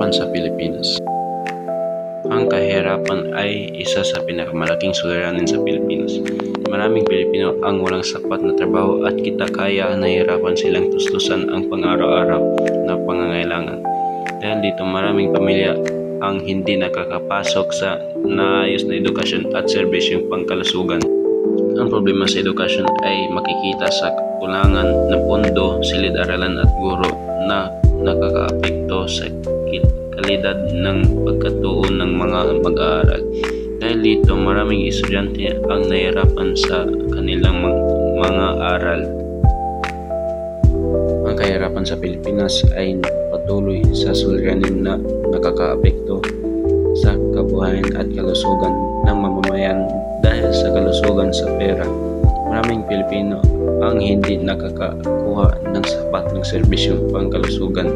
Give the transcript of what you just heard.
kahirapan sa Pilipinas. Ang kahirapan ay isa sa pinakamalaking suliranin sa Pilipinas. Maraming Pilipino ang walang sapat na trabaho at kita kaya nahihirapan silang tustusan ang pang-araw-araw na pangangailangan. Dahil dito maraming pamilya ang hindi nakakapasok sa naayos na edukasyon at serbisyong pangkalusugan. Ang problema sa edukasyon ay makikita sa kulangan ng pondo, silid-aralan at guro na nakakaapekto sa kalidad ng pagkatuon ng mga mag-aaral. Dahil dito, maraming estudyante ang nahihirapan sa kanilang mga aral. Ang kahirapan sa Pilipinas ay patuloy sa suliranin na nakakaapekto sa kabuhayan at kalusugan ng mamamayan dahil sa kalusugan sa pera. Maraming Pilipino ang hindi nakakakuha ng sapat ng serbisyong pangkalusugan